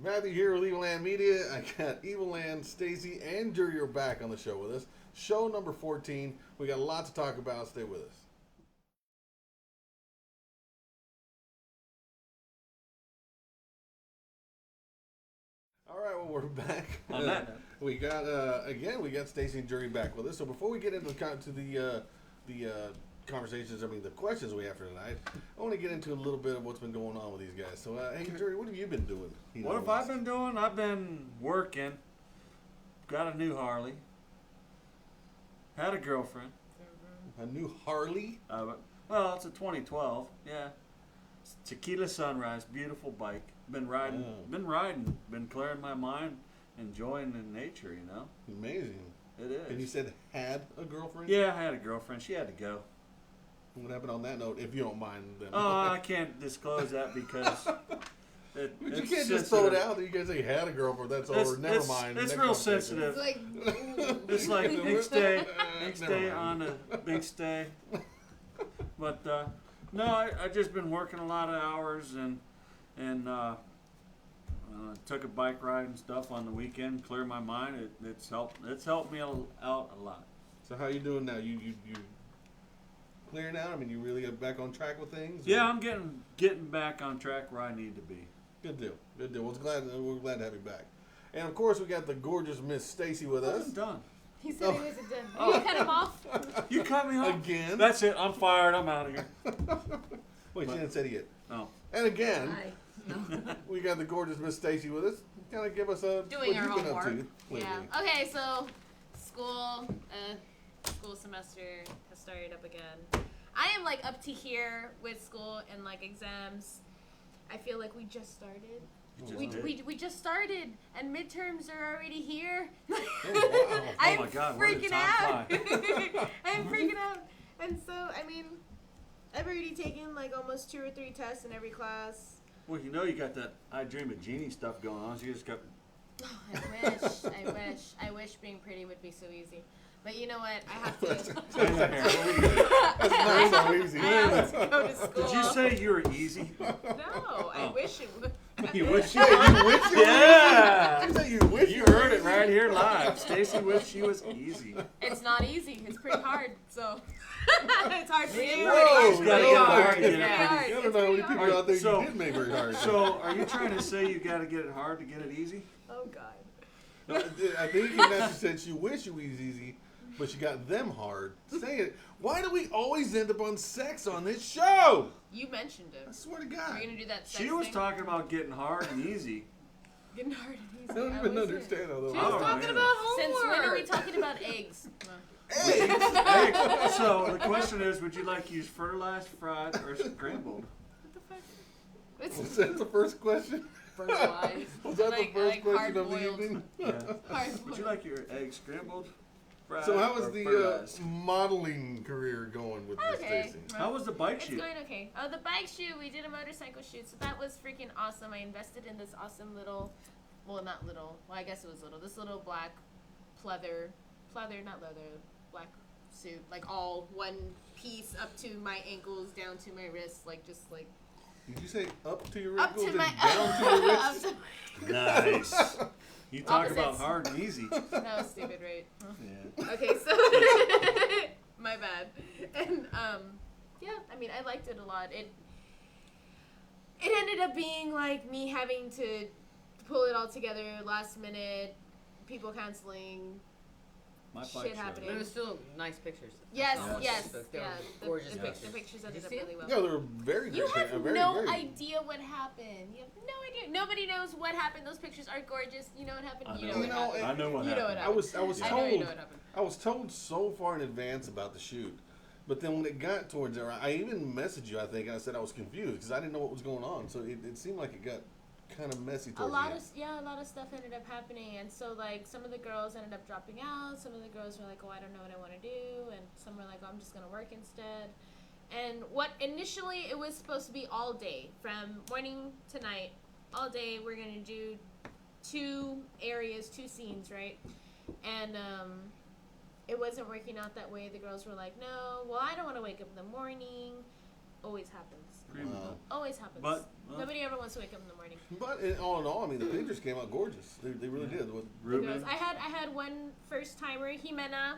Matthew here with EvilAnn Media. I got EvilAnn, Stacy, and Jury are back on the show with us. Show number 14. We got a lot to talk about. Stay with us. All right, well, we're back. On that note. We got we got Stacy and Jury back with us. So before we get into the conversations, the questions we have for tonight, I want to get into a little bit of what's been going on with these guys. So, hey, Jury, what have you been doing? What have I been doing? I've been working. Got a new Harley. Had a girlfriend. A new Harley? Well, it's a 2012. Yeah. It's Tequila Sunrise. Beautiful bike. Been riding. Been clearing my mind. Enjoying the nature, you know. Amazing. It is. And you said had a girlfriend? Yeah, I had a girlfriend. She had to go. What happened on that note, if you don't mind? Then. Oh, I can't disclose that because... you can't just throw it out there. You guys say had a girlfriend. That's over. Never mind. It's real sensitive. It's like next day on a big stay. But no, I just been working a lot of hours and took a bike ride and stuff on the weekend. Clear my mind. It's helped me out a lot. So how you doing now? You clearing out? You really get back on track with things? Yeah, I'm getting back on track where I need to be. Good deal. Good deal. Well, we're glad to have you back. And of course, we got the gorgeous Miss Stacy with us. I'm done. He said he wasn't done. Oh. You cut him off? You cut me off again. That's it. I'm fired. I'm out of here. Wait, she didn't say it yet. No. And again, No. we got the gorgeous Miss Stacy with us. Kind of give us a doing her what you've been up homework. to lately. Yeah. Okay, so school semester has started up again. I am up to here with school and exams. I feel like we just started. We just started and midterms are already here. Oh, wow. I'm Oh my God, freaking out. fly. I'm freaking out. And so, I've already taken almost 2 or 3 tests in every class. Well, you got that I Dream of Jeannie stuff going on, so you just got... Oh, I wish being pretty would be so easy. But you know what? I have to. That's not so easy. I have to go to school. Did you say you were easy? No, I wish it would. You wish you Yeah, you wish you Yeah. You say you wish You heard it right here live. Stacy wished she was easy. It's not easy. It's pretty hard. So it's hard for you. Whoa, It's you gotta pretty get hard. hard to get It's it pretty pretty. hard. I don't It's know how many pretty people hard. out there So- you did make very hard. So, are you trying to say you got to get it hard to get it easy? Oh God. No, I think Nancy said she wished it was easy, but she got them hard. Say it. Why do we always end up on sex on this show? You mentioned I it. swear to Are God. you gonna do that? Sex She was thing? talking about getting hard and easy. Getting hard and easy. I don't I even wasn't. understand how that She Oh, was talking man. about homework. Since when are we talking about eggs? Eggs. So, the question is, would you like to use fertilized, fried, or scrambled? What the fuck? Was that the first question? Fertilized. Was that the first question of the hard-boiled. evening? Yeah. Hard Would you like your eggs scrambled, fried, So how was or the fertilized? modeling career going with Miss Okay. Stacy? How was the bike It's shoot? going okay. Oh, the bike shoot, we did a motorcycle shoot, so that was freaking awesome. I invested in this awesome little, well, not little, well, I guess it was little, this little black not leather, black suit, all one piece up to my ankles, down to my wrists, Did you say up to your up ankles to and my, down to your up wrists? to Nice. You talk about Opposites. hard and easy. that was stupid, right? Yeah. Okay, so my bad. And yeah, I liked it a lot. It ended up being me having to pull it all together last minute, people canceling, My bike shit show. happening. But it was still nice pictures. Yes, That's all. yes, They were yeah. gorgeous The pictures. pictures Did ended you up see really it? well. No, they were very You great. have very, no very. idea what happened. You have no idea. Nobody knows what happened. Those pictures are gorgeous. You know what happened? I You know know what what happened. I know what You know what happened. I was I know you told know what happened. I was told so far in advance about the shoot, but then when it got towards there, I even messaged you. I think and I said I was confused because I didn't know what was going on. So it seemed like it got kind of messy A towards lot the of end. a lot of stuff ended up happening, and so some of the girls ended up dropping out. Some of the girls were like, "Oh, I don't know what I want to do," and some were like, "Oh, I'm just gonna work instead." And what initially it was supposed to be all day, from morning to night, all day. We're gonna do 2 areas, 2 scenes, right? And it wasn't working out that way. The girls were like, "No, well, I don't want to wake up in the morning." Always happens. Primo. Wow. Always happens. But Well, Nobody ever wants to wake up in the morning. But all in all, I mean, the pictures came out gorgeous. They really did. With Ruben. I had one first timer, Jimena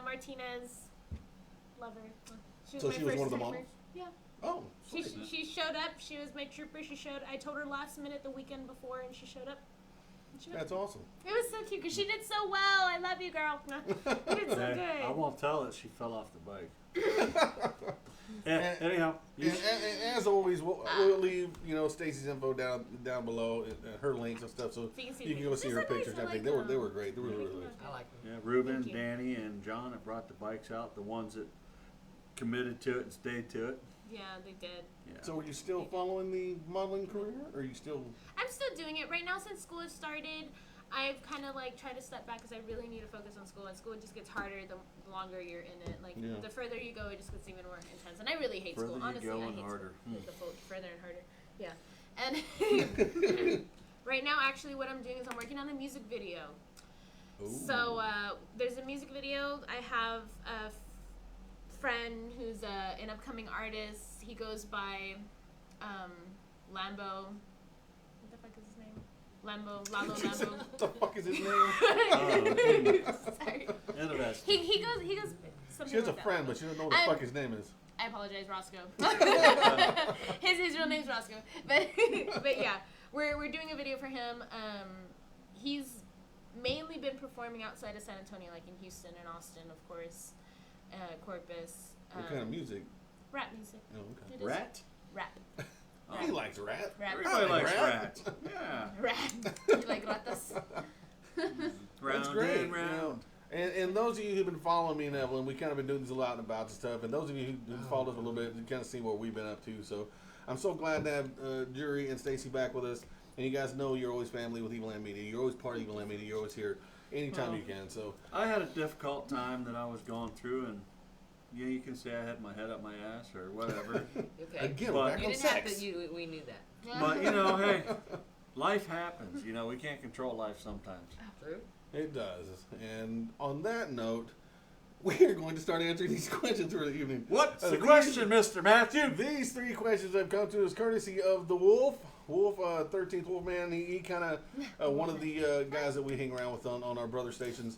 Martinez. Love her. She was So my she was first one of the timer. models? Yeah. Oh, She, sweet. she showed up. She was my trooper. I told her last minute the weekend before, and she showed up. That's awesome. It was so cute because she did so well. I love you, girl. You did so Hey, good. I won't tell that she fell off the bike. Yeah, anyhow. And as always, we'll leave Stacy's info down below, her links and stuff, so So you can go see her pictures. I think they were great. They were really nice. I like them. Yeah, Ruben, Thank you. Danny, and John have brought the bikes out. The ones that committed to it and stayed to it. Yeah, they did. Yeah. So are you still following the modeling career, or are you still? I'm still doing it right now since school has started. I've kind of like tried to step back because I really need to focus on school, and school just gets harder the longer you're in it. Like Yeah. the further you go, it just gets even more intense. And I really hate Further school. you Honestly, go I and hate harder. school. Further and harder. Yeah. And right now, actually, what I'm doing is I'm working on a music video. Ooh. So there's a music video. I have a friend who's an upcoming artist. He goes by Lambo. What the fuck is his name? Lalo Lambo. What the fuck is his name? Sorry. Interesting. He goes something She has a like that. friend, but she doesn't know what the fuck his name is. I apologize, Roscoe. his real name's Roscoe. But yeah, we're doing a video for him. He's mainly been performing outside of San Antonio, like in Houston and Austin, of course, Corpus. What kind of music? Rap music. Oh, okay. It is Rat? Rap. He likes rat. Rap. Everybody likes rat. rat. Yeah. Rap. You like ratas? Round That's great. and round. And those of you who've been following me and Evelyn, we kind of been doing this a lot and about and stuff. And those of you who followed us a little bit, you kind of see what we've been up to. So I'm so glad to have Jury and Stacy back with us. And you guys know you're always family with EvilAnn Media. You're always part of EvilAnn Media. You're always here anytime you can. So I had a difficult time that I was going through, and yeah, you can say I had my head up my ass or whatever. Okay. again, But- we're back You on didn't have sex. to. We knew that. But hey, life happens. We can't control life sometimes. True. It does. And on that note, we are going to start answering these questions for the evening. What's the these- question, Mr. Matthew? These three questions have come to us courtesy of the Wolf, 13th Wolfman. He kind of one of the guys that we hang around with on our brother stations.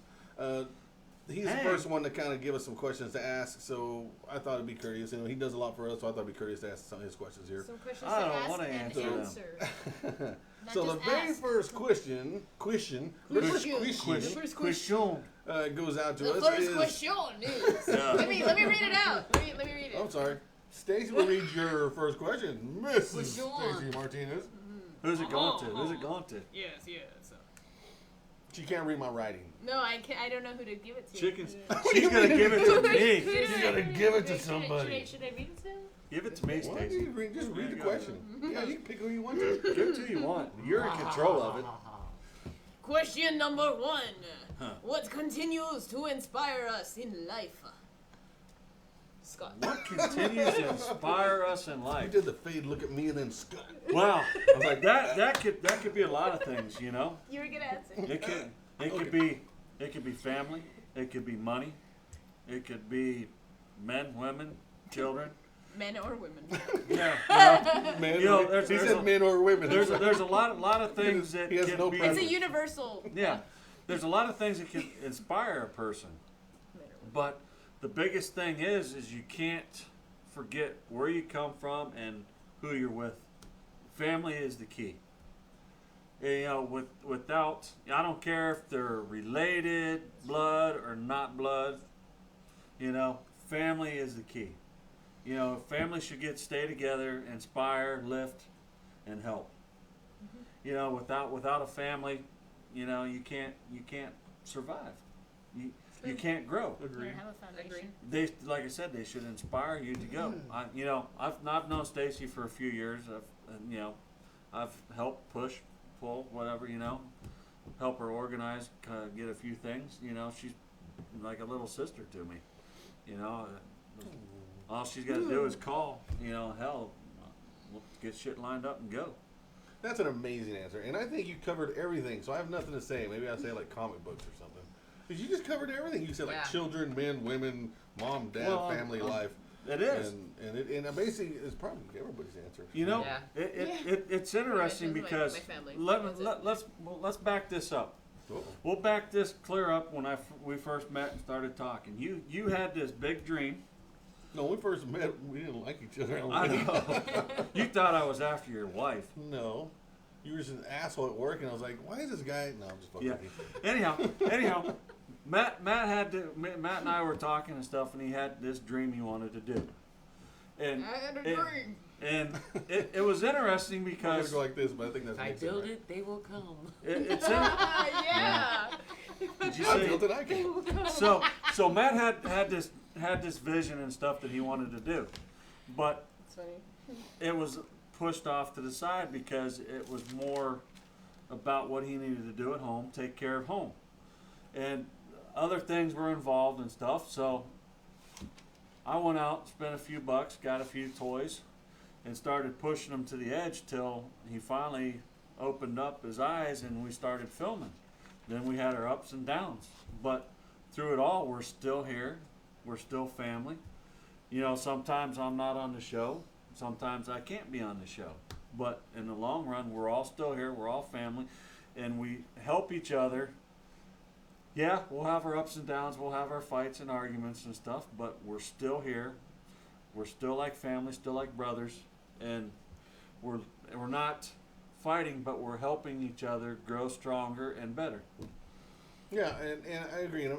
He's the Hey. first one to kind of give us some questions to ask, so I thought it'd be courteous. He does a lot for us, so I thought it'd be courteous to ask some of his questions here. Some questions I to don't ask wanna and answer them. answer. Not So the just very ask. first question goes out to The us first is. question is. Yeah. Let me read it out. Let me read it. I'm sorry. Stacy will read your first question. Mrs. Question. Stacy Martinez. Who's it going to? Who's it going to? Yes. She can't read my writing. No, I can't. I don't know who to give it to. Chickens. Yeah. She's gonna give it to me. She's gonna give it to somebody. Should I read it to him? Give it to me, Why don't Stacy. you read, just There read you the go. question. Yeah, you can pick who you want to. Give it to who you want. You're in control of it. Question number 1. Huh. What continues to inspire us in life? Scott. What continues to inspire us in You life? did the fade look at me and then Scott. Wow, I was like that could be a lot of things, You were gonna answer. It could be family, it could be money, it could be men, women, children. Men or women. Yeah, Man, You know, he there's said a- men or women. there's a lot of things that He has can no be. It's preference. a universal. Yeah, there's a lot of things that can inspire a person, but the biggest thing is you can't forget where you come from and who you're with. Family is the key. Without, I don't care if they're related, blood or not blood. Family is the key. Family should stay together, inspire, lift, and help. Without a family, you can't survive. You can't grow. You don't have a foundation. They, like I said, they should inspire you to go. I've known Stacy for a few years. I've helped push, pull, whatever. Help her organize, get a few things. She's like a little sister to me. All she's got to do is call. Hell, we'll get shit lined up and go. That's an amazing answer, and I think you covered everything. So I have nothing to say. Maybe I'll say like comic books or something. Because you just covered everything. You said like Yeah. children, men, women, mom, dad, Well, family, life. It is. And basically, it's probably everybody's answer. You know, Yeah. it's interesting Yeah, because my family. let's back this up. Uh-oh. We'll back this clear up when we first met and started talking. You had this big dream. No, when we first met, we didn't like each other. I know. You thought I was after your wife. No. You were just an asshole at work, and I was like, why is this guy? No, I'm just fucking Yeah. with you. Anyhow, Matt and I were talking and stuff, and he had this dream he wanted to do. And I had a dream. And it was interesting I'm because gonna go like this, but I think that's I mixing, build right? it, they will come. it's Yeah. did you I say built it, I can. so Matt had this vision and stuff that he wanted to do, but It's funny. it was pushed off to the side because it was more about what he needed to do at home, take care of home, and other things were involved and stuff. So I went out, spent a few bucks, got a few toys, and started pushing him to the edge till he finally opened up his eyes and we started filming. Then we had our ups and downs, but through it all, we're still here. We're still family. You know, sometimes I'm not on the show. Sometimes I can't be on the show. But in the long run, we're all still here. We're all family, and we help each other. Yeah, we'll have our ups and downs. We'll have our fights and arguments and stuff, but we're still here. We're still like family, still like brothers, and we're not fighting, but we're helping each other grow stronger and better. Yeah, and I agree. And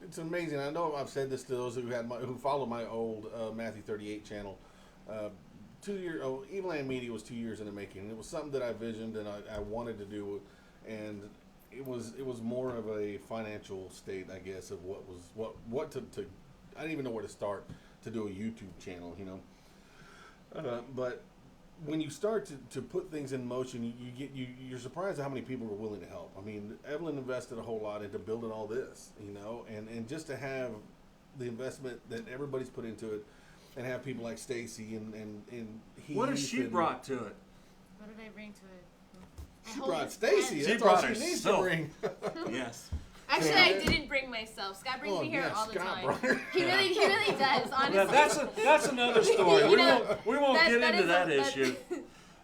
it's amazing. I know I've said this to those who follow my old Matthew 38 channel. 2 years. EvilAnn Media was 2 years in the making. And it was something that I visioned and I wanted to do, and it was more of a financial state, I guess, of what to I didn't even know where to start to do a YouTube channel, you know. But when you start to put things in motion, you're surprised at how many people are willing to help. I mean, Evelyn invested a whole lot into building all this, you know, and just to have the investment that everybody's put into it, and have people like Stacy and Heath. What has she brought to it? What did I bring to it? She brought Stacy. She That's brought all she needs to herself. bring. Yes. Actually, Yeah. I didn't bring myself. Scott brings me here yeah, all the Scott time. brought her. He really does. Honestly, Yeah, that's another story. You We know, won't get into is that a- issue.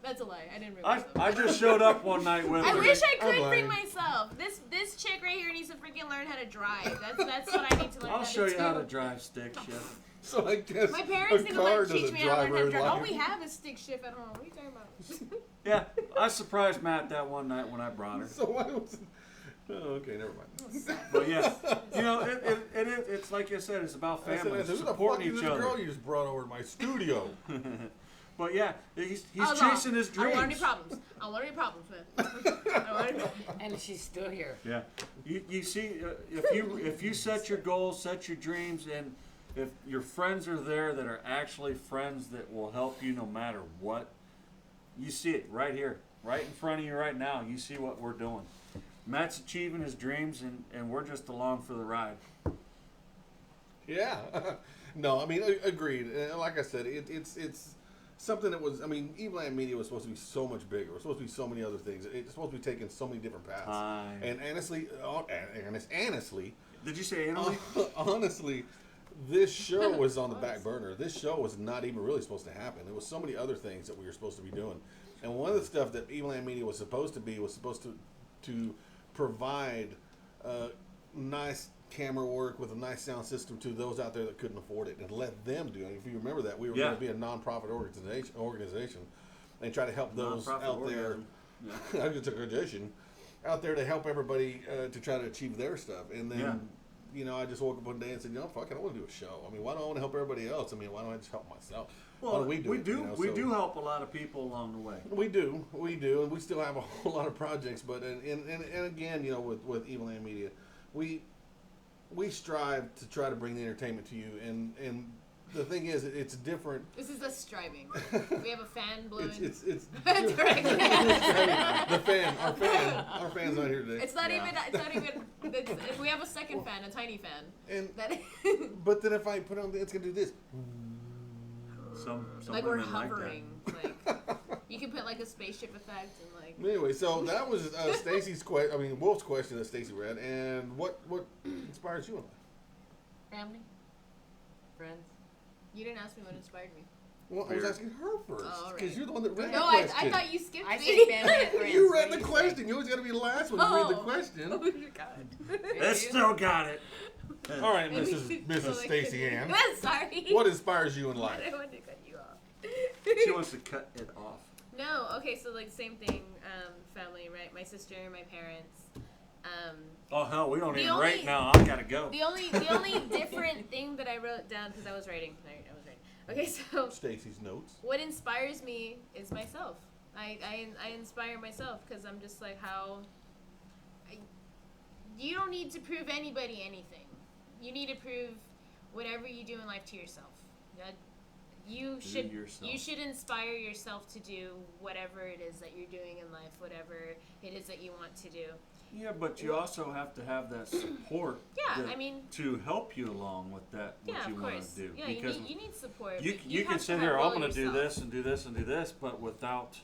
That's a lie. I didn't bring I myself. just showed up one night with I her. wish I I'm could bring lying. myself. This chick right here needs to freaking learn how to drive. That's what I need to learn I'll how show to you do. how to drive stick shift. So I guess My parents a didn't car like teach doesn't me how to learn how to very drive. All like we it. have is stick shift at home. What are you talking about? Yeah, I surprised Matt that one night when I brought her. So why was it? Oh, okay, never mind. But yeah, you know, it's like I said, it's about I said, family, who the fuck supporting is each this other. girl you just brought over to my studio? But yeah, he's Hold on. chasing his I don't want any dreams. problems. I don't want any problems, man. I don't want any problems. And she's still here. Yeah, you see, if you set your goals, set your dreams, and if your friends are there that are actually friends that will help you no matter what, you see it right here, right in front of you right now. You see what we're doing. Matt's achieving his dreams, and we're just along for the ride. Yeah. No, I mean, agreed. And like I said, it's something that was, I mean, EvilAnn Media was supposed to be so much bigger. It was supposed to be so many other things. It's supposed to be taking so many different paths. And honestly, Did you say Annalie? honestly, this show was on the back burner. This show was not even really supposed to happen. There was so many other things that we were supposed to be doing. And one of the stuff that EvilAnn Media was supposed to provide nice camera work with a nice sound system to those out there that couldn't afford it, and let them do it. If you remember that, we were going to be a non-profit organization and try to help those Non-profit out there. Organization out there to help everybody to try to achieve their stuff. And then, you know, I just woke up one day and said, you know, fuck it, I want to do a show. I mean, why don't I want to help everybody else? I mean, why don't I just help myself? Well, we do help a lot of people along the way. We do, and we still have a whole lot of projects. But and again, you know, with EvilAnn Media, we strive to try to bring the entertainment to you. And the thing is, it's different. This is us striving. We have a fan blowing. It's Directly. the fan. Our fan's not here today. It's not even. If we have a second fan, a tiny fan. And That but then if I put on, it's gonna do this. Some like we're women like that. hovering. Like you can put like a spaceship effect and like. Anyway, so that was Stacy's question. I mean, Wolf's question that Stacy read, and what inspires you in life? Family, friends, You didn't ask me what inspired me. Well, I was asking her first Oh, because right. you're the one that read No, the I question. thought you skipped I me. say Bandit Friends. You What read do the you question. say? You always got to be the last one to read the Oh. question. Oh, you got it. It still got it. All right, Maybe Mrs. so I Stacy couldn't- Ann. Sorry. What inspires you in I life? didn't want to cut you off. She wants to cut it off. No, okay, so like same thing, family, right? My sister, my parents. Oh hell, we don't The even only- rate now. I gotta go. The only different thing that I wrote down because I was writing. I was writing. Okay, so Stacy's notes. what inspires me is myself. I inspire myself because I'm just like you don't need to prove anybody anything. You need to prove whatever you do in life to yourself. You should inspire yourself to do whatever it is that you're doing in life, whatever it is that you want to do. Yeah, but you also have to have that support. Yeah, that- I mean, to help you along with that, what yeah, you of want course. to do. Yeah, Because you need support. you but can have to sit have here, will I'm going to do yourself. this and do this and do this, but without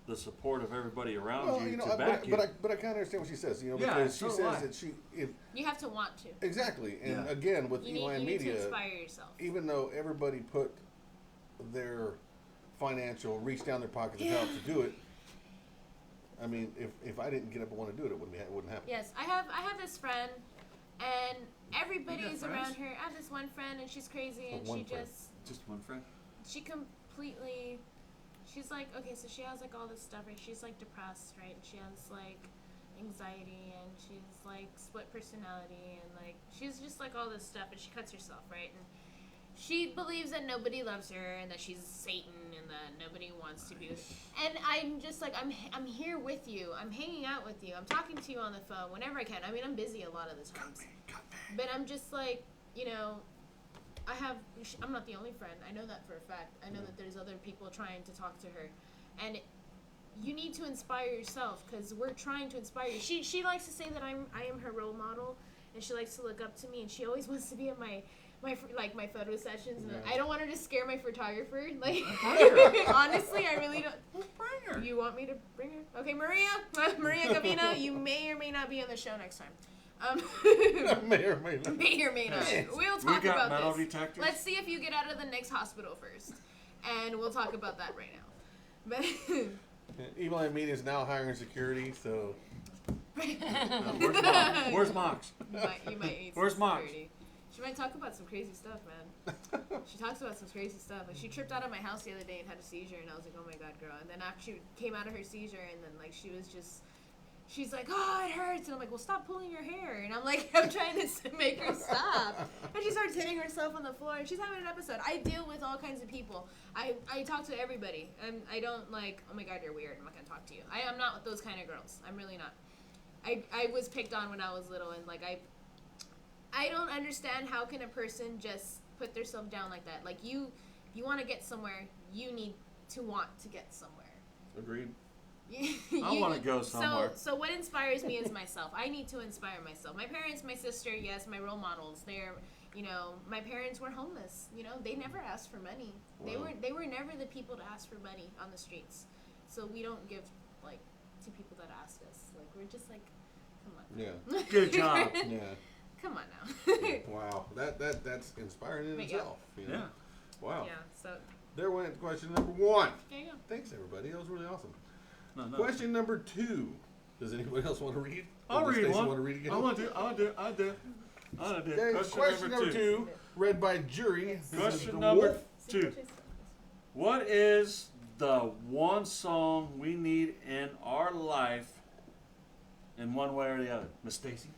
the support of everybody around Well, you you know, to back you. but I kind of understand what she says. You know, Yeah, because so she do I. says that You have to want to. exactly, and Yeah. again with You EvilAnn need to Media, inspire yourself. even though everybody put their financial reach down their pocket to help to do it. I mean, if I didn't get up and want to do it, it wouldn't happen. Yes, I have this friend, and everybody You got is friends? around her. I have this one friend, and she's crazy, and one she friend. Just one friend. she completely, she's like, okay, so she has like all this stuff, right? She's like depressed, right? And she has like anxiety, and she's like split personality, and like she's just like all this stuff, and she cuts herself, right? And she believes that nobody loves her, and that she's Satan, and that nobody wants to be with her. And I'm just like, I'm here with you. I'm hanging out with you. I'm talking to you on the phone whenever I can. I mean, I'm busy a lot of the times. But I'm just like, you know, I'm not the only friend. I know that for a fact. I know that there's other people trying to talk to her. And you need to inspire yourself, because we're trying to inspire you. She likes to say that I am her role model, and she likes to look up to me, and she always wants to be at my photo sessions. And Yeah. I don't want her to scare my photographer. Like, Bring her. honestly, I really don't. Well, bring her. You want me to bring her? Okay, Maria Gavina, you may or may not be on the show next time. May or may not. May or may not. We'll We talk got metal about this. detectors. Let's see if you get out of the next hospital first, and we'll talk about that right now. But EvilAnn Media is now hiring security, so Where's Mox? Where's Mox? you might need Where's some Mox? security. She might talk about some crazy stuff, man. She talks about some crazy stuff. Like, she tripped out of my house the other day and had a seizure, and I was like, oh my god, girl. And then after she came out of her seizure, and then like she's like, oh, it hurts. And I'm like, well, stop pulling your hair. And I'm like, I'm trying to make her stop. And she starts hitting herself on the floor, and she's having an episode. I deal with all kinds of people. I talk to everybody. I don't like, oh my god, you're weird, I'm not gonna talk to you. I'm not those kind of girls. I'm really not. I was picked on when I was little, and like I don't understand how can a person just put themselves down like that. Like, you want to get somewhere, you need to want to get somewhere. agreed. I want to go somewhere. So what inspires me is myself. I need to inspire myself. My parents, my sister, yes, my role models. They're, you know, my parents were homeless. You know, they never asked for money. Wow. They were never the people to ask for money on the streets. So we don't give like to people that ask us. Like, we're just like, come on. Yeah. Good job. Yeah. Come on now. Wow. That's inspiring in But yeah. itself. You know? Yeah. Wow. Yeah. So There went question number 1. there you go. Thanks, everybody. That was really awesome. No. Question number 2. Does anybody else want to read? I'll Or does read Stacey one. want to read again? I want to. I do. Okay, question number 2, read by jury. This is Question the number Wolf. 2. What is the one song we need in our life in one way or the other? Miss Stacy?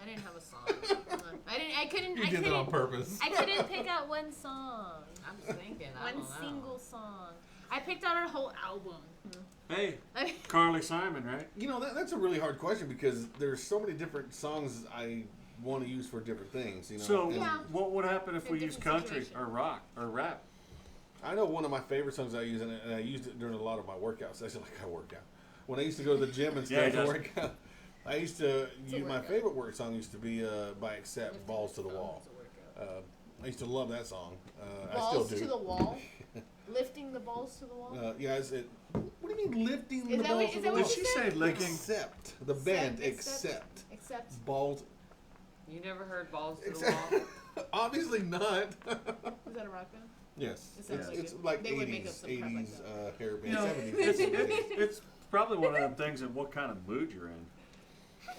I didn't have a song. I couldn't. You did that on purpose. I couldn't pick out one song. I'm just thinking. I One don't know. single song. I picked out a whole album. Hey, Carly Simon, right? You know, that's a really hard question because there's so many different songs I want to use for different things. You know, So, And Yeah. what would happen if In we use different country situation. or rock or rap? I know one of my favorite songs I use, and I used it during a lot of my workouts. I said, like, I work out. When I used to go to the gym and Yeah, stuff he to does. work out, I used to It's a use my workout. favorite work song used to be by Accept, Balls to the Wall. I used to love that song. I still Balls do. to the wall. Lifting the balls to the wall. Yeah, what do you mean lifting Is the that balls what- to is the that wall? what Did she say licking? Accept. The band, Accept. accept. Except Balls. You never heard balls to the Accept. wall? Obviously not. Is that a rock band? Yes. It sounds like It's it. like They would make 80s, up some crap like 80s hair band, You know, 70s. it's probably one of them things of what kind of mood you're in.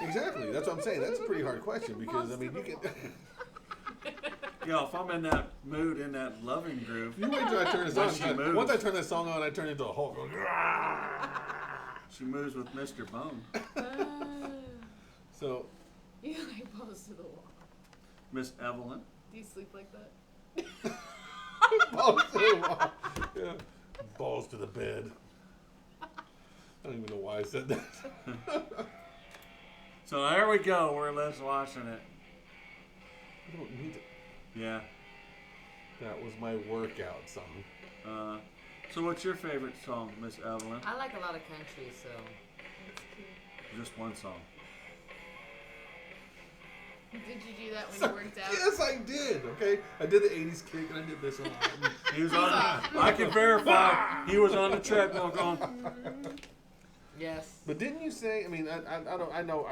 Exactly. That's what I'm saying. That's a pretty hard question because, I mean, you can... You know, if I'm in that mood, in that loving groove, You wait till I turn this When on. she moves. Once I turn that song on, I turn into a Hulk. she moves with Mr. Bone. So, You like balls to the wall. Miss Evelyn. Do you sleep like that? balls to the wall. Yeah. Balls to the bed. I don't even know why I said that. So there we go. We're let's watching it. I don't need it. Yeah. That was my workout song. So what's your favorite song, Miss Evelyn? I like a lot of country, so. That's cute. Just one song. Did you do that when you worked out? Yes, I did. Okay, I did the '80s kick and I did this one. He was on. I can verify. He was on the treadmill going. Yes. But didn't you say? I mean, I know.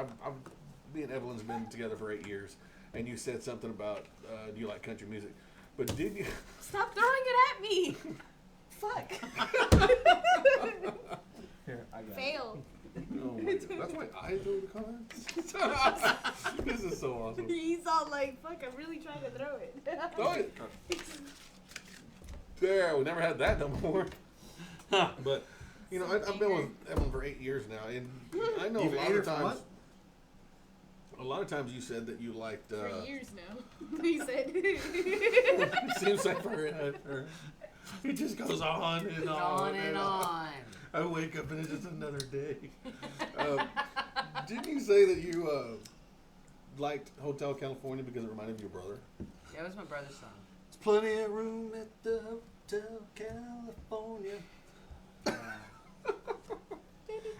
Me and Evelyn's been together for 8 years, and you said something about do you like country music? But did you? Stop throwing it at me! Fuck. Here, I got Fail. Oh my God. That's why I threw the cards. This is so awesome. He's all like, fuck, I'm really trying to throw it. Throw it. There, we never had that no more. But you know, I've been with Evelyn for 8 years now, and I know You've a lot ate her of for times. what? A lot of times you said that you liked. For years now. He said. Seems like for it just goes on and on On and on. I wake up and it's just another day. Didn't you say that you liked Hotel California because it reminded you of your brother? That was my brother's song. There's plenty of room at the Hotel California.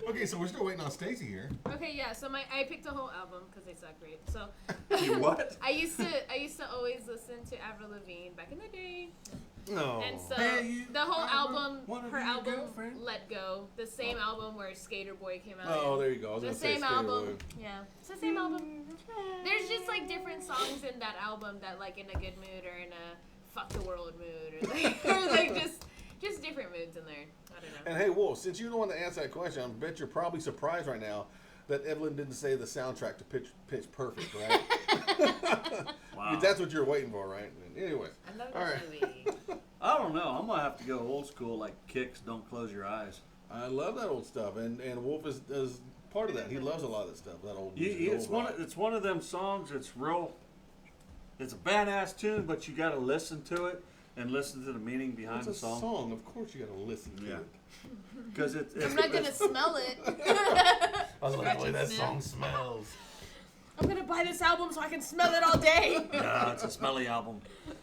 Okay, so we're still waiting on Stacy here. Okay, yeah. So I picked a whole album because they suck great. So You what? I used to always listen to Avril Lavigne back in the day, No. and so Hey, you, the whole I'm album, one of her your album, girlfriend. Let Go, the same album where Skater Boy came out. Oh, in. there you go. I was The gonna say same Skater album, Boy. yeah. It's the same album. There's just like different songs in that album that like in a good mood or in a fuck the world mood or like just different moods in there. I don't know. And hey, Wolf, since you're the one that asked that question, I bet you're probably surprised right now that Evelyn didn't say the soundtrack to Pitch Perfect, right? Wow. That's what you're waiting for, right? Anyway. I love All that right. movie. I don't know. I'm gonna have to go old school, like Kicks. Don't close your eyes. I love that old stuff, and Wolf is part of that. He loves a lot of that stuff. That old music. It's one of them songs. It's real. It's a badass tune, but you got to listen to it and listen to the meaning behind It's the a song. song. Of course, you got to listen to Yeah. it. Because it's I'm not gonna smell it. I was like, Scratch the way and that sniff. song smells. I'm gonna buy this album so I can smell it all day. Yeah, it's a smelly album.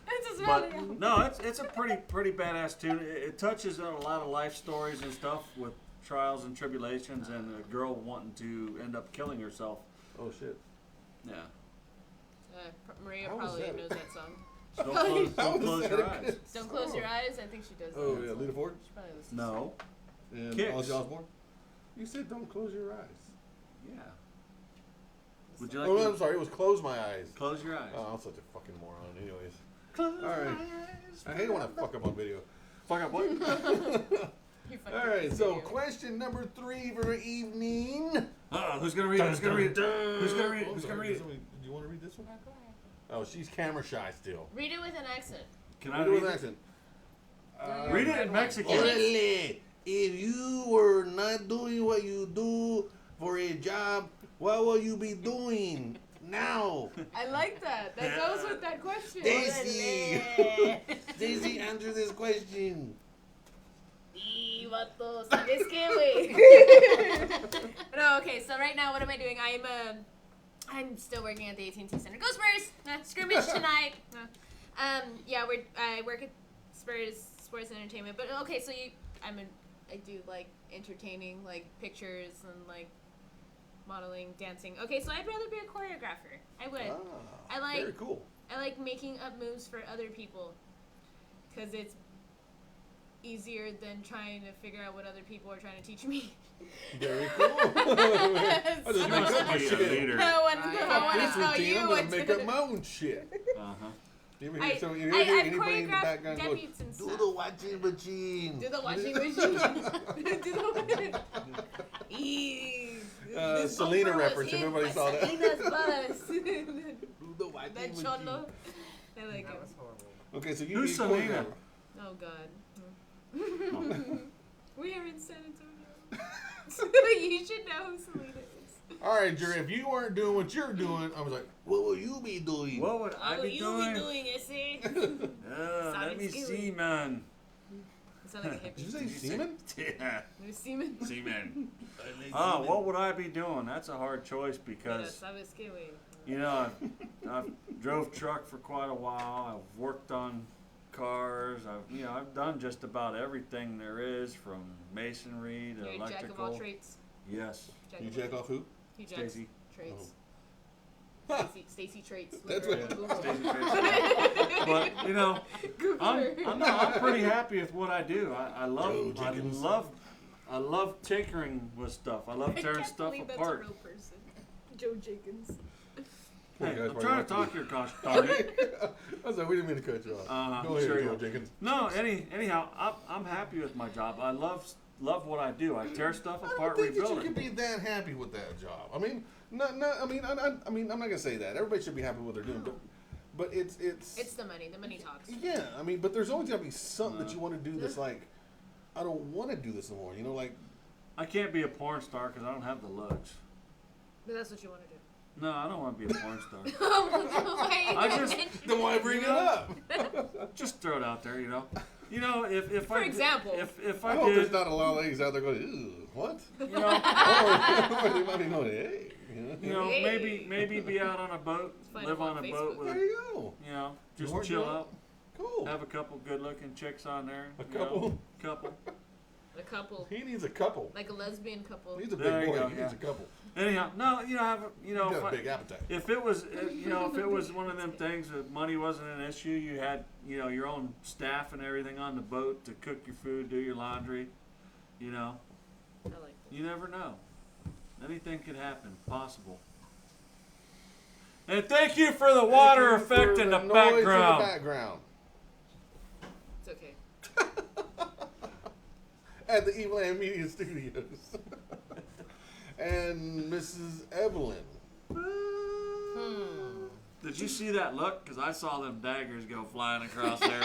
It's a smelly But album. no, it's a pretty badass tune. It touches on a lot of life stories and stuff with trials and tribulations and a girl wanting to end up killing herself. Oh shit! Yeah. Maria How was probably that? knows that song. So don't How close was your that a eyes. good Don't close song? your eyes. I think she does. Oh that yeah, song. Lita Ford She probably listens to No. and Kicks. Ozzy Osbourne. You said don't close your eyes. Yeah. it. Would you Oh, like I'm to sorry. It was close my eyes. close your eyes? Oh, I'm such a fucking moron. Anyways, Close all right. your eyes. I hate it when I fuck up on video. Fuck up what? You fucked All up right. this So video. question number 3 for the evening. Who's gonna read it? Who's gonna read it? Who's gonna read it? Oh, Who's sorry. gonna read it? Do you want to read this one? Yeah, go ahead. Oh, she's camera shy still. Read it with an accent. Can Read I it read with an it? accent. Read it in Mexican. Orale, if you were not doing what you do for a job, what will you be doing now? I like that. That goes with that question. Stacy. Stacy, answer this question. Y, vato, ¿sabes qué, güey? No, okay, so right now, what am I doing? I'm still working at the AT&T Center. Go Spurs! Scrimmage tonight. Yeah, I work at Spurs Sports Entertainment. But okay, so I do like entertaining, like pictures and like modeling, dancing. Okay, so I'd rather be a choreographer. I would. I like- Very cool. I like making up moves for other people because it's easier than trying to figure out what other people are trying to teach me. Very cool. I just You make must up my be a shit. leader. I want Right. to Fuck tell this you routine. I'm what gonna make to up my own shit. Uh-huh. You ever I, hear somebody, you ever I, hear I've anybody in the choreographed background going, debuts and do stuff. the washing machine? Do the washing machine. Do the Eee. This Selena bumper was reference, hit everybody by saw that. Selena's bus. Do the washing That machine. cholo. I like That it. was horrible. Okay, so you Who's eat Selena? choreographer. Oh God. We are in San Antonio. You should know who Selena is. All right, Jerry, if you weren't doing what you're doing, I was like, what will you be doing? What would I What will be you doing? be doing, Issy? Let Sounded me scary. see, man. It sounded like a Did you hippie. say semen? Yeah, It was semen. seaman. What would I be doing? That's a hard choice because, Yes, I was scary. you know, I've drove truck for quite a while. I've worked on cars. I've done just about everything there is, from masonry to You're a jack of all electrical. trades. Yes, You jack off who? He jacks Stacy. traits. Ha! Stacy traits. That's Look what- her up. Stacy Tracy. But Google her. I'm pretty happy with what I do. I Joe Jenkins. love tinkering with stuff. I love I tearing can't stuff believe apart. That's a real person. Joe Jenkins. Poor Hey, guy's I'm probably trying to watching. talk here, gosh darn it. I was like, we didn't mean to cut you off. Go ahead, sure you Joe will. Jenkins. No, anyhow, I'm happy with my job. I love what I do. I tear stuff I don't apart, think that you rebuild can it. be that happy with that job. I mean, I mean, I'm not gonna say that. Everybody should be happy with what they're doing, but it's It's the money. The money talks. yeah. I mean, but there's always gotta be something that you want to do that's like, I don't want to do this anymore. You know, like I can't be a porn star because I don't have the looks. But that's what you want to do. No, I don't want to be a porn star. I just- then why bring it up? Just throw it out there, you know. You know, if For I example. if I I hope there's did, not a lot of ladies out there going, ew, what? you know, Or they might be going, hey. you know, Hey. maybe be out on a boat, Find live them on on a boat Facebook. with, There you go. you know, You just weren't chill doing it? out, Cool. have a couple good-looking chicks on there. A you know, couple? couple. A couple. He needs a couple. Like a lesbian couple. He needs a There big you boy. go, He yeah. needs a couple. Anyhow, no, you know, He's if got a I- big appetite. If it was, if it was one of them things that money wasn't an issue, you had, your own staff and everything on the boat to cook your food, do your laundry, I like this. you never know. Anything could happen, possible. And thank you for the water Thank you effect for in the noise background. In the background. It's okay. At the EvilAnn Media Studios. And Mrs. Evelyn. Did you see that look? Because I saw them daggers go flying across there.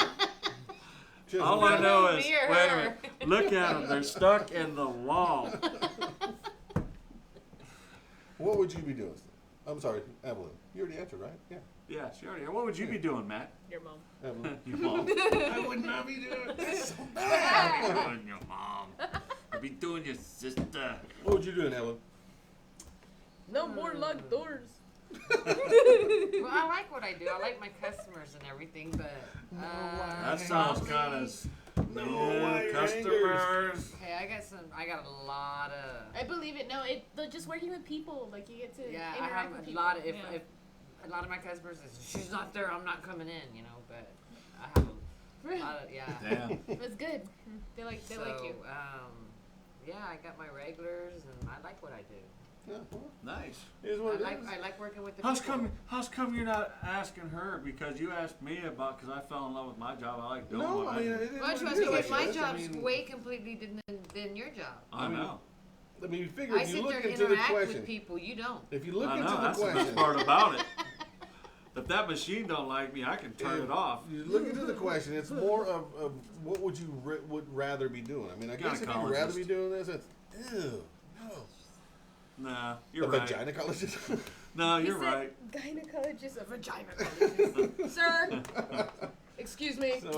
Just All I know is, Near wait a her. minute, look at them. They're stuck in the wall. What would you be doing? I'm sorry, Evelyn. You already answered, right? Yeah. Yeah, sure. What would you be doing, Matt? Your mom. Evelyn. Your mom. I would not be doing it. That's so bad. I'd be doing your mom. I'd be doing your sister. What would you do, Evelyn? No more locked doors. Well, I like what I do. I like my customers and everything, but That sounds kind of. No, Yeah, why your customers. hey, I got a lot of. I believe it. No, just working with people. Like you get to Yeah, I interact have with a people. lot of. If Yeah. a lot of my customers is, she's not there, I'm not coming in. You know, but I have a lot of Damn. It's good. They like you. Yeah, I got my regulars, and I like what I do. Yeah, well, Nice. here's I what it like is. I like working with the How's people. come you're not asking her? Because you asked me about, because I fell in love with my job. I like doing No, what I mean, do. it is Why don't you what ask it me? is, Because my guess. job's I mean, way completely different than your job. I know. I mean, you figure I if you sit look there and into the interact with question, people. You don't. if you look I into know. the That's the question, best part about it. If that machine don't like me, I can turn if it off. You look into the question. It's more of what would you would rather be doing. I mean, I guess if you'd rather be Gynecologist. doing this, it's ew, no. Nah, you're A right. gynecologist. No, He you're said right. Gynecologist, a vaginacologist. Sir, excuse me. So,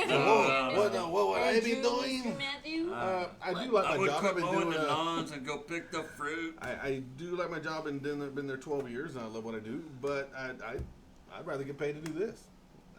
No. what would I be doing? Matthew? I do like I my would job. I've quit been mowing doing. the lawns and go pick the fruit. I do like my job and been there 12 years and I love what I do, but I'd rather get paid to do this.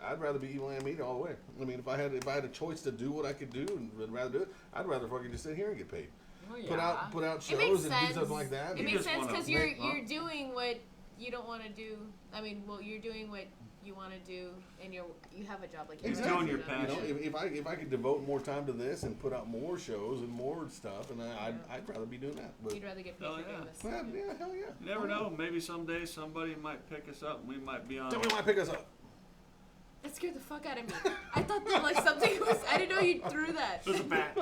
I'd rather be EvilAnn Media all the way. I mean, if I had a choice to do what I could do and would rather do it, I'd rather fucking just sit here and get paid. Oh, yeah. Put out It makes shows and do sense. something like that. It You makes just sense wanna because you're make- huh? doing what you don't want to do. I mean, well, you're doing what you want to do, and you have a job like You're yours, doing your know? passion. You know, if I could devote more time to this and put out more shows and more stuff, and I'd rather be doing that. But You'd rather get paid Hell for yeah. doing this. yeah, hell yeah. You never know. Maybe someday somebody might pick us up and we might be on. Somebody might pick us up. That scared the fuck out of me. I thought that like something was. I didn't know you threw that. It was a bat.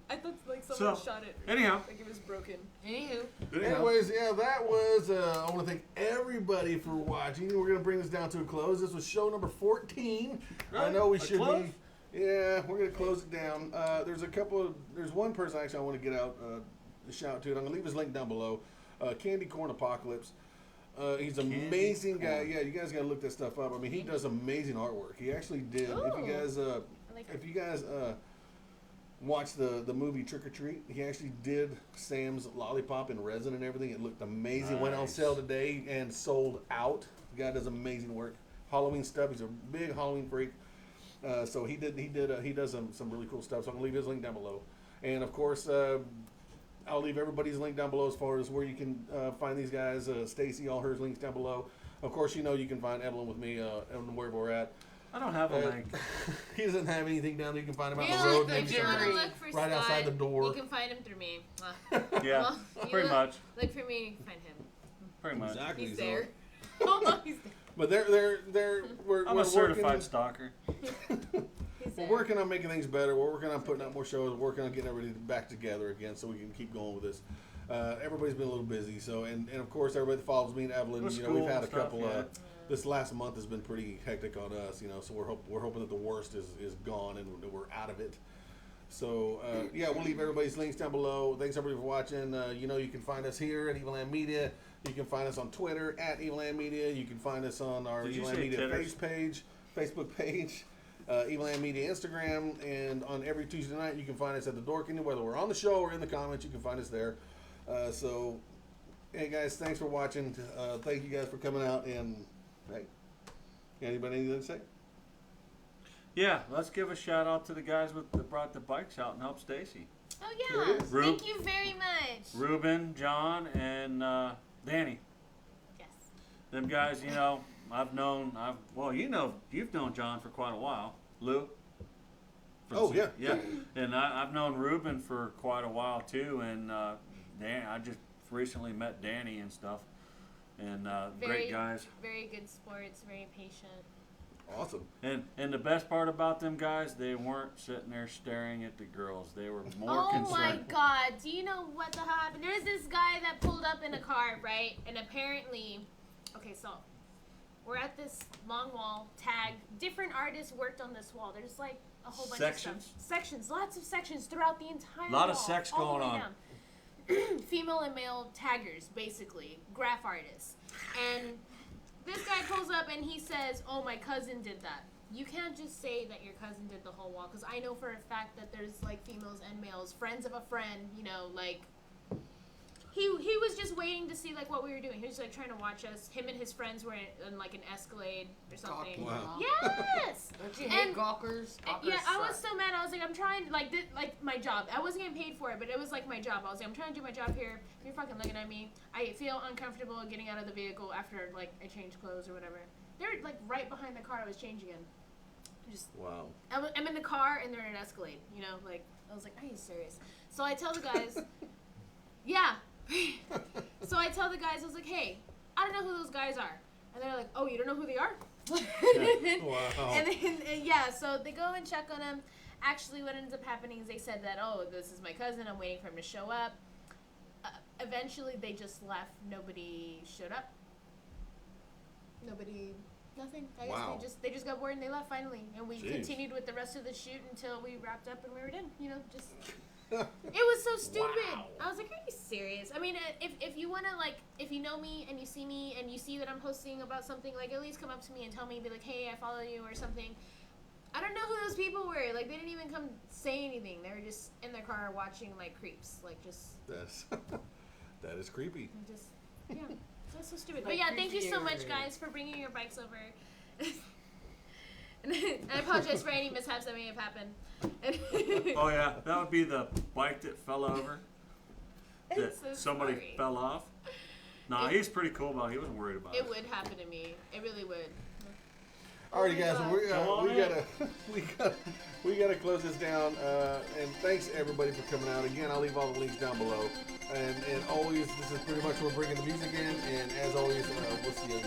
I thought like someone So, shot it. anyhow. Like it was broken. Anywho. Anyways, yeah, that was. I want to thank everybody for watching. We're gonna bring this down to a close. This was show number 14. I know we should close? be. Yeah, we're gonna close it down. There's one person actually I want to get out a shout out to. And I'm gonna leave his link down below. Candy Corn Apocalypse. He's an amazing guy. Yeah, you guys gotta look that stuff up. I mean, he does amazing artwork. He actually did. If you guys, watch the movie Trick or Treat, he actually did Sam's lollipop in resin and everything. It looked amazing. Went on Nice. sale today and sold out. The guy does amazing work. Halloween stuff. He's a big Halloween freak. So he does some really cool stuff. So I'm gonna leave his link down below. And of course, I'll leave everybody's link down below as far as where you can find these guys. Stacy, all her links down below. Of course, you can find Evelyn with me and wherever we're at. I don't have a link. He doesn't have anything down there. You can find him out You on the road. look, Maybe if you want to somewhere. look for right Scott, outside the door. you can find him through me. Yeah, Well, you pretty look- much. Look for me, find him. Pretty much. Exactly. He's so- there. Oh, he's there. But we're I'm we're a certified working, stalker. He's we're there. working on making things better. We're working on putting out more shows. We're working on getting everybody back together again so we can keep going with this. Everybody's been a little busy, so and of course everybody that follows me and Evelyn, With we've school had a and stuff, couple. yeah. This last month has been pretty hectic on us, so we're hoping that the worst is gone and that we're out of it. So yeah, we'll leave everybody's links down below. Thanks everybody for watching. You can find us here at EvilAnn Media. You can find us on Twitter at EvilAnn Media. You can find us on our Did you EvilAnn say Media titters? Facebook page, EvilAnn Media Instagram, and on every Tuesday night you can find us at the Dorkening. Whether we're on the show or in the comments, you can find us there. So, hey guys, thanks for watching. Thank you guys for coming out. And hey, anybody anything to say? Yeah, let's give a shout out to the guys that brought the bikes out and helped Stacy. Oh There yeah. it is. Rube. Thank you very much. Ruben, John, and Danny. Yes. Them guys, you've known John for quite a while. Lou? Oh, yeah. Yeah. And I've known Ruben for quite a while too, and Dan, I just recently met Danny and stuff. And great guys. Very good sports. Very patient. Awesome. And the best part about them guys, they weren't sitting there staring at the girls. They were more Oh concerned. my God! Do you know what the hell happened? There's this guy that pulled up in a car, right? And apparently, okay, so we're at this long wall, tag. Different artists worked on this wall. There's like a whole bunch Sections? of stuff. Sections, lots of sections throughout the entire Lot wall. of sex all the going way on. down. Female and male taggers, basically, graph artists. And this guy pulls up and he says, "Oh, my cousin did that." You can't just say that your cousin did the whole wall, because I know for a fact that there's like females and males, friends of a friend, like he was just waiting to see like what we were doing. He was like trying to watch us. Him and his friends were in like an Escalade or something. Gawking. Wow. Yes. Don't you hate And- gawkers? Yeah, I was suck. so mad. I was like, I'm trying, like my job. I wasn't getting paid for it, but it was like my job. I was like, I'm trying to do my job here. You're fucking looking at me. I feel uncomfortable getting out of the vehicle after like I changed clothes or whatever. They're like right behind the car I was changing in. Just Wow. I'm in the car and they're in an Escalade. Like I was like, are you serious? So I tell the guys, yeah. So I tell the guys, I was like, hey, I don't know who those guys are, and they're like, oh, you don't know who they are? Wow. And then, yeah, so they go and check on him. Actually, what ends up happening is they said that, oh, this is my cousin. I'm waiting for him to show up. Eventually, they just left. Nobody showed up. Nothing. I guess Wow. they just got bored and they left finally. And we Jeez. continued with the rest of the shoot until we wrapped up and we were done. Just... It was so stupid. Wow. I was like, are you serious? I mean, if you want to, like, if you know me and you see that I'm posting about something, like, at least come up to me and tell me, be like, hey, I follow you or something. I don't know who those people were. Like, they didn't even come say anything. They were just in their car watching, like, creeps. Like, just, That is creepy. yeah. That's so stupid. Like But yeah, thank you so much, creepier. guys, for bringing your bikes over. And I apologize for any mishaps that may have happened. Oh yeah, that would be the bike that fell over. That I'm so somebody sorry. fell off. Nah, It- he's pretty cool about it. He wasn't worried about it. It would happen to me. It really would. Alrighty, my guys. God. Well, Come on we gotta close this down. And thanks everybody for coming out. Again, I'll leave all the links down below. And always, this is pretty much where we're bringing the music in. And as always, we'll see you.